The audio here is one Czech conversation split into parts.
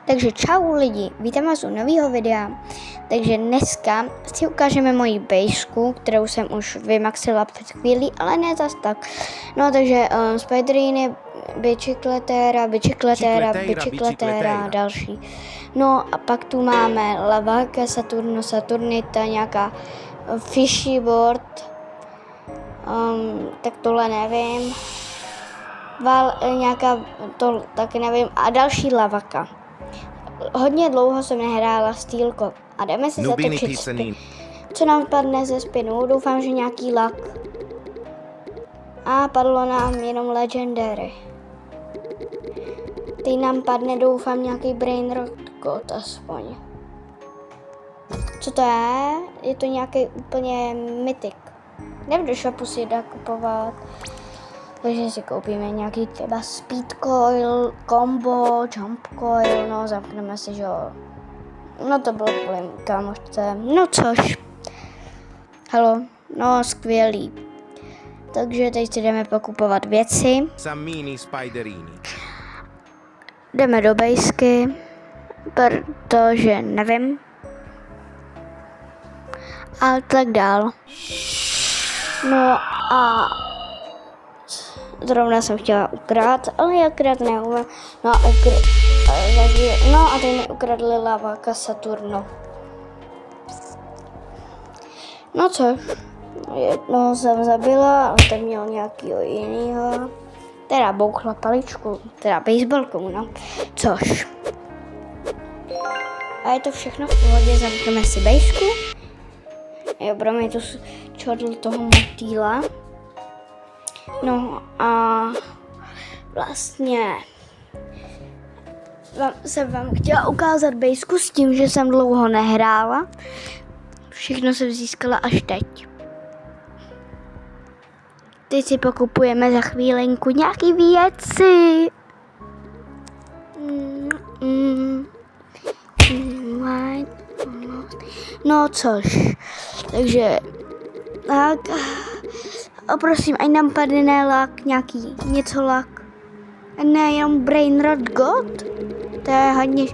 Takže čau lidi, vítám vás u nového videa. Takže dneska si ukážeme moji bejsku, kterou jsem už vymaxila před chvílí, ale ne zas tak. No takže Spideriny, Bicicletéra a další. No a pak tu máme Laváka, Saturnita, nějaká Fishy Board, tak tohle nevím. Nějaká, to taky nevím, a další Lavaka. Hodně dlouho jsem nehrála Steel-ko a jdeme si zatočit spin. Co nám padne ze spinu? Doufám, že nějaký luck. A padlo nám jenom Legendary. Teď nám padne, doufám, nějaký Brainrot God aspoň. Co to je? Je to nějaký úplně mythic. Jdem do shopu si dá kupovat. Takže si koupíme nějaký třeba Speed Coil, Combo, Jump Coil, no zamkneme si, že jo. No to bylo kvůli kámošce, no což. Halo, no skvělý. Takže teď si jdeme pokupovat věci. Sammini Spiderini. Jdeme do bejsky, protože nevím. A tak dál. No a zrovna jsem chtěla ukrát, ale já krát neumím. No a teď mi ukradli Laváka Saturno. No co? Jednoho jsem zabila, ale ten měl nějakýho jinýho. Teda bouchla paličku, teda baseballkou, no. Což. A je to všechno v pohodě, zamkneme si bejsku. Jo, budeme tu čodl toho motýla. No a vlastně jsem vám chtěla ukázat bejsku s tím, že jsem dlouho nehrála. Všechno jsem získala až teď. Teď si pokupujeme za chvílenku nějaký věci. No což, takže tak. A prosím, ať nám padne lak, nějaký něco lak. A ne jenom Brainrot God. To je hodně.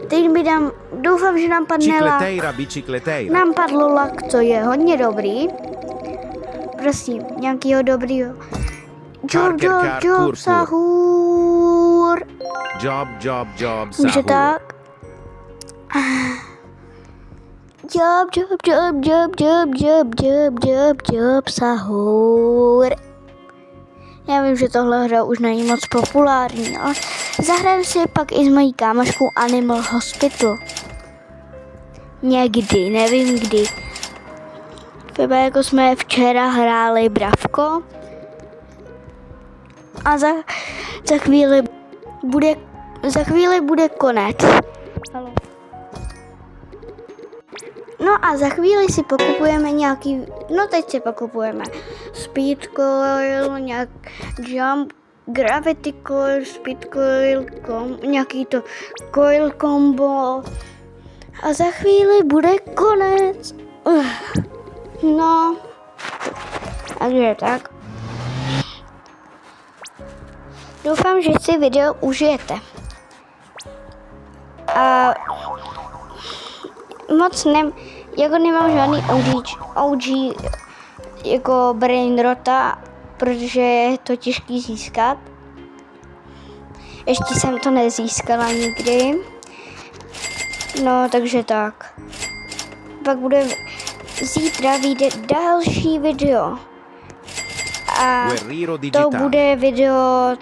Teď mi dám, doufám, že nám padne lak. Nám padlo lak, to je hodně dobrý. Prosím, nějakýho dobrýho. Job, sahur. Job, Může sahur. tak? Job, sahur. Já vím, že tohle hra už není moc populární, ale zahraju si pak i s mojí kámoškou Animal Hospital. Někdy, nevím kdy. Třeba jako jsme včera hráli Bravko. A za chvíli bude konec. Halo. No a za chvíli si pokupujeme nějaký, no teď si pokupujeme Speed Coil, nějak Jump, Gravity Coil, Speed Coil, nějaký to Coil Combo a za chvíli bude konec. No, takže tak. Doufám, že si video užijete. A moc nemám žádný OG jako Brainrota, protože je to těžký získat. Ještě jsem to nezískala nikdy. No, takže tak. Pak bude zítra vyjde další video. A to bude video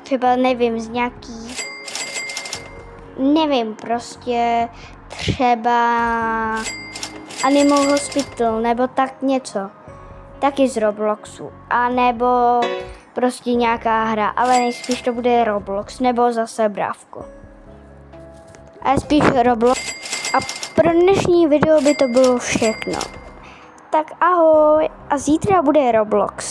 třeba nevím, prostě třeba Animal Hospital, nebo tak něco. Taky z Robloxu. A nebo prostě nějaká hra, ale nejspíš to bude Roblox, nebo zase Bravko. A spíš Roblox. A pro dnešní video by to bylo všechno. Tak ahoj, a zítra bude Roblox.